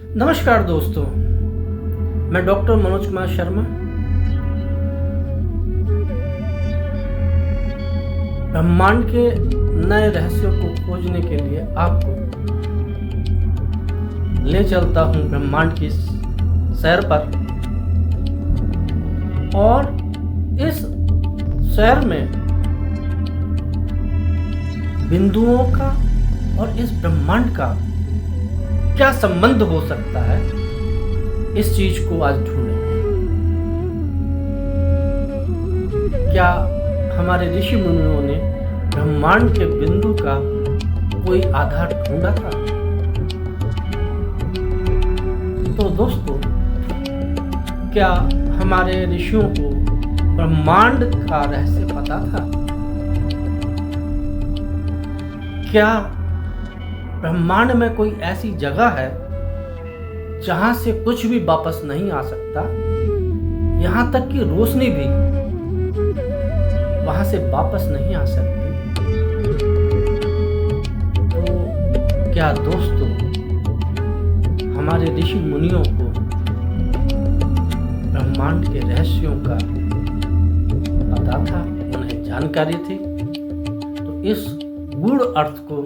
नमस्कार दोस्तों, मैं डॉक्टर मनोज कुमार शर्मा ब्रह्मांड के नए रहस्यों को खोजने के लिए आपको ले चलता हूं ब्रह्मांड की सैर पर। और इस सैर में बिंदुओं का और इस ब्रह्मांड का क्या संबंध हो सकता है, इस चीज को आज ढूंढेंगे। क्या हमारे ऋषि मुनियों ने ब्रह्मांड के बिंदु का कोई आधार ढूंढा था? तो दोस्तों, क्या हमारे ऋषियों को ब्रह्मांड का रहस्य पता था? क्या ब्रह्मांड में कोई ऐसी जगह है जहां से कुछ भी वापस नहीं आ सकता, यहां तक कि रोशनी भी वहां से वापस नहीं आ सकती? तो क्या दोस्तों, हमारे ऋषि मुनियों को ब्रह्मांड के रहस्यों का पता था, उन्हें जानकारी थी? तो इस गूढ़ अर्थ को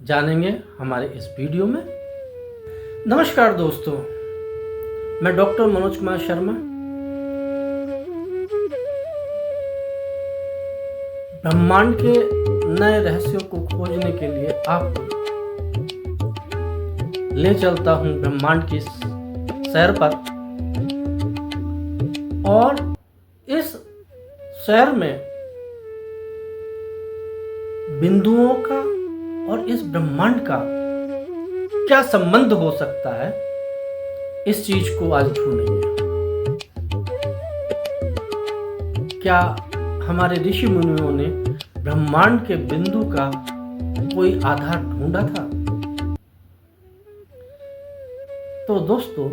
जानेंगे हमारे इस वीडियो में। नमस्कार दोस्तों, मैं डॉक्टर मनोज कुमार शर्मा ब्रह्मांड के नए रहस्यों को खोजने के लिए आपको ले चलता हूं ब्रह्मांड की सैर पर। और इस सैर में बिंदुओं का और इस ब्रह्मांड का क्या संबंध हो सकता है, इस चीज को आज ढूंढेंगे। क्या हमारे ऋषि मुनियों ने ब्रह्मांड के बिंदु का कोई आधार ढूंढा था? तो दोस्तों,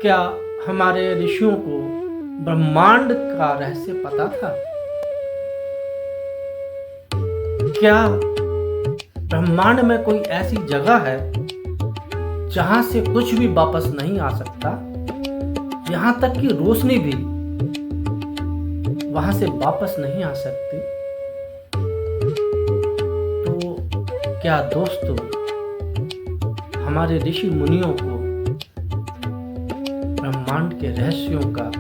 क्या हमारे ऋषियों को ब्रह्मांड का रहस्य पता था? क्या ब्रह्मांड में कोई ऐसी जगह है जहां से कुछ भी वापस नहीं आ सकता, यहां तक कि रोशनी भी वहां से वापस नहीं आ सकती? तो क्या दोस्तों, हमारे ऋषि मुनियों को ब्रह्मांड के रहस्यों का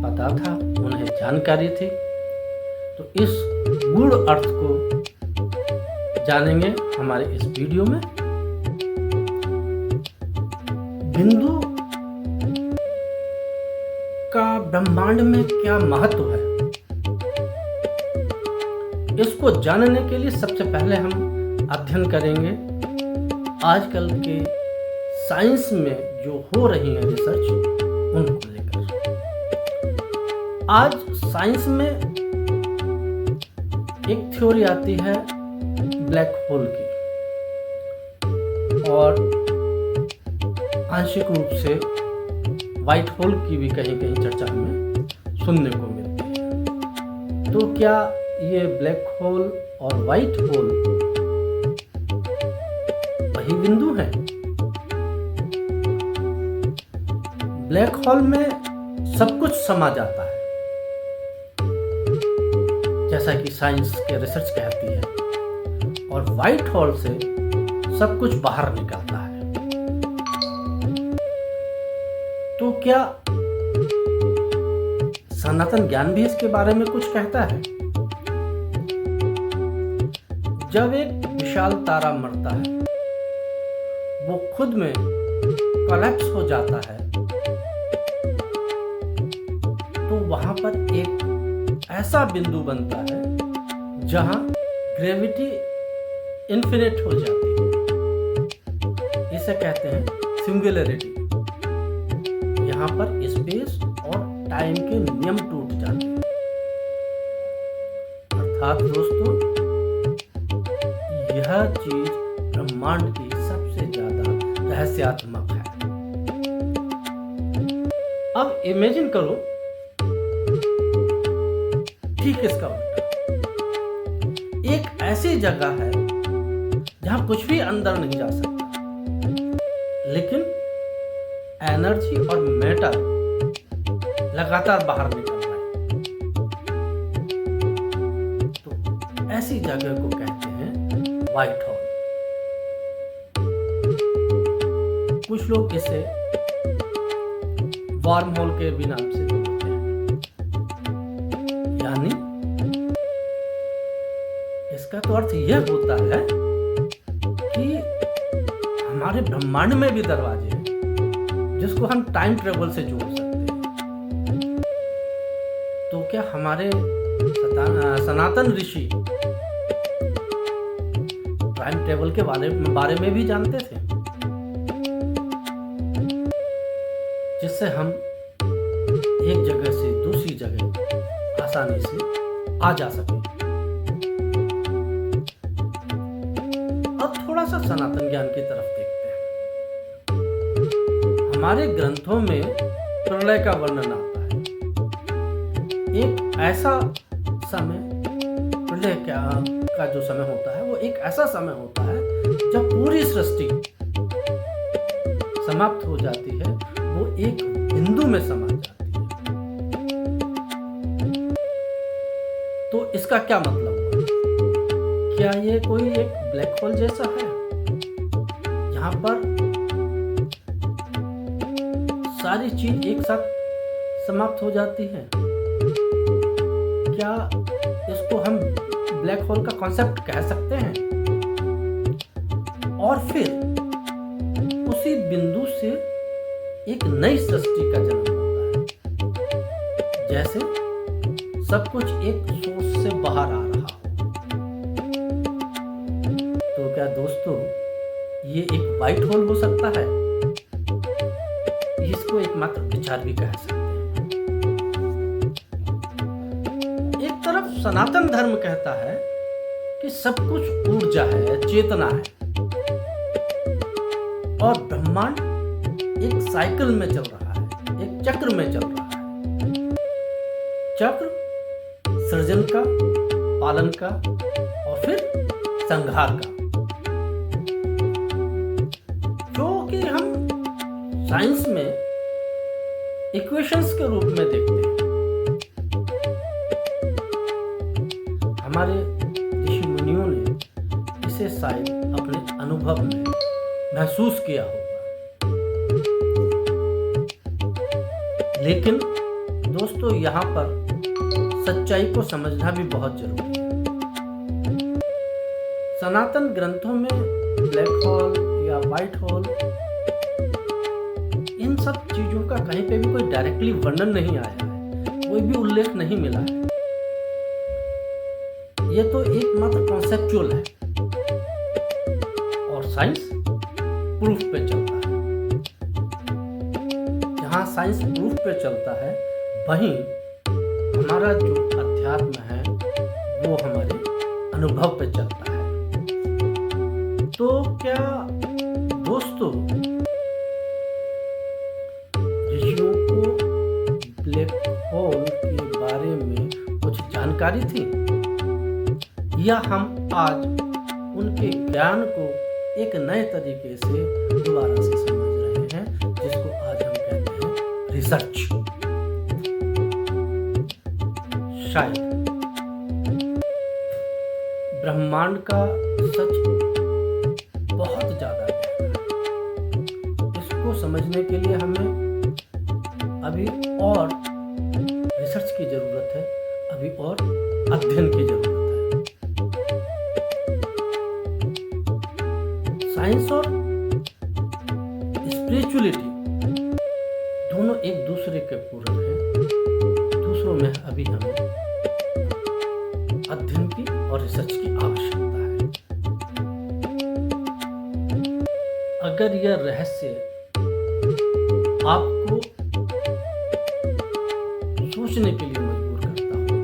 पता था, उन्हें जानकारी थी? तो इस गूढ़ अर्थ को जानेंगे हमारे इस वीडियो में। बिंदु का ब्रह्मांड में क्या महत्व है, इसको जानने के लिए सबसे पहले हम अध्ययन करेंगे आजकल के साइंस में जो हो रही है रिसर्च, उनको लेकर। आज साइंस में एक थ्योरी आती है ब्लैक होल की, और आंशिक रूप से व्हाइट होल की भी कहीं कहीं चर्चा हमें सुनने को मिलती है। तो क्या ये ब्लैक होल और व्हाइट होल वही बिंदु हैं? ब्लैक होल में सब कुछ समा जाता है, जैसा कि साइंस के रिसर्च कहती है, और व्हाइट होल से सब कुछ बाहर निकलता है। तो क्या सनातन ज्ञान भी इसके बारे में कुछ कहता है? जब एक विशाल तारा मरता है, वो खुद में कोलैप्स हो जाता है, तो वहां पर एक ऐसा बिंदु बनता है जहां ग्रेविटी इन्फिनिट हो जाती है। इसे कहते हैं सिंगुलैरिटी। यहां पर स्पेस और टाइम के नियम टूट जाते हैं। अर्थात दोस्तों, यह चीज ब्रह्मांड की सबसे ज्यादा रहस्यात्मक है। अब इमेजिन करो, ठीक इसका उल्टा, एक ऐसी जगह है जहां कुछ भी अंदर नहीं जा सकता, लेकिन एनर्जी और मैटर लगातार बाहर निकल रहा है। तो ऐसी जगह को कहते हैं व्हाइट होल। कुछ लोग इसे वार्म होल के भी नाम से जानते हैं। यानी इसका तो अर्थ यह होता है कि हमारे ब्रह्मांड में भी दरवाजे हैं जिसको हम टाइम ट्रेवल से जोड़ सकते हैं। तो क्या हमारे सनातन ऋषि टाइम ट्रेवल के बारे में भी जानते थे, जिससे हम एक जगह से दूसरी जगह आसानी से आ जा सके। अब थोड़ा सा सनातन ज्ञान की तरफ देखते हैं। हमारे ग्रंथों में प्रलय का वर्णन आता है। एक ऐसा समय, प्रलय का जो समय होता है वो एक ऐसा समय होता है जब पूरी सृष्टि समाप्त हो जाती है, वो एक बिंदु में समा जाती है। तो इसका क्या मतलब हुआ? क्या ये कोई एक ब्लैक होल जैसा है जहां पर सारी चीज एक साथ समाप्त हो जाती है? क्या इसको हम ब्लैक होल का कॉन्सेप्ट कह सकते हैं? और फिर उसी बिंदु से एक नई सृष्टि का जन्म होता है, जैसे सब कुछ एक सोर्स से बाहर आ रहा हो। तो क्या दोस्तों ये एक व्हाइट होल हो सकता है? इसको एकमात्र विचार भी कह सकते हैं। एक तरफ सनातन धर्म कहता है कि सब कुछ ऊर्जा है, चेतना है और ब्रह्मांड एक साइकिल में चल रहा है, एक चक्र में चल रहा है। चक्र सृजन का, पालन का और फिर संहार का, जो कि हम साइंस में इक्वेशंस के रूप में देखते हैं। हमारे ऋषि मुनियों ने इसे शायद अपने अनुभव में महसूस किया होगा। लेकिन दोस्तों यहाँ पर सच्चाई को समझना भी बहुत जरूरी है। सनातन ग्रंथों में ब्लैक होल या व्हाइट होल, इन सब चीजों का कहीं पे भी कोई डायरेक्टली वर्णन नहीं आया है, कोई भी उल्लेख नहीं मिला है। ये तो एकमात्र कॉन्सेप्चुअल है और साइंस प्रूफ पे चलता है। जहाँ साइंस प्रूफ पे चलता है, वहीं हमारा जो अध्यात्म है वो हमारे अनुभव पे चलता है। तो क्या दोस्तों ऋषियों को ब्लैक होल के बारे में कुछ जानकारी थी, या हम आज उनके ज्ञान को एक नए तरीके से दोबारा से समझ रहे हैं, जिसको आज हम कहते हैं रिसर्च? शायद ब्रह्मांड का सच बहुत ज्यादा गहरा है। इसको समझने के लिए हमें अभी और रिसर्च की जरूरत है, अभी और अध्ययन की जरूरत है। साइंस और स्पिरिचुअलिटी दोनों एक दूसरे के पूरक हैं। दूसरों में अभी हमें अध्ययन की और रिसर्च की आवश्यकता है। अगर यह रहस्य आपको सोचने के लिए मजबूर करता हो,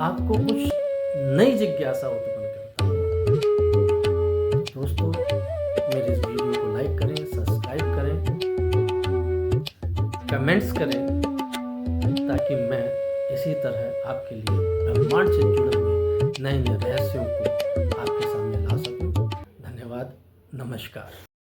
आपको कुछ नई जिज्ञासा उत्पन्न करता हो, दोस्तों मेरे इस वीडियो को लाइक करें, सब्सक्राइब करें, कमेंट्स करें, ताकि मैं इसी तरह आपके लिए ब्रह्मांड से जुड़े हुए नए नए रहस्यों को आपके सामने ला सकूं। धन्यवाद। नमस्कार।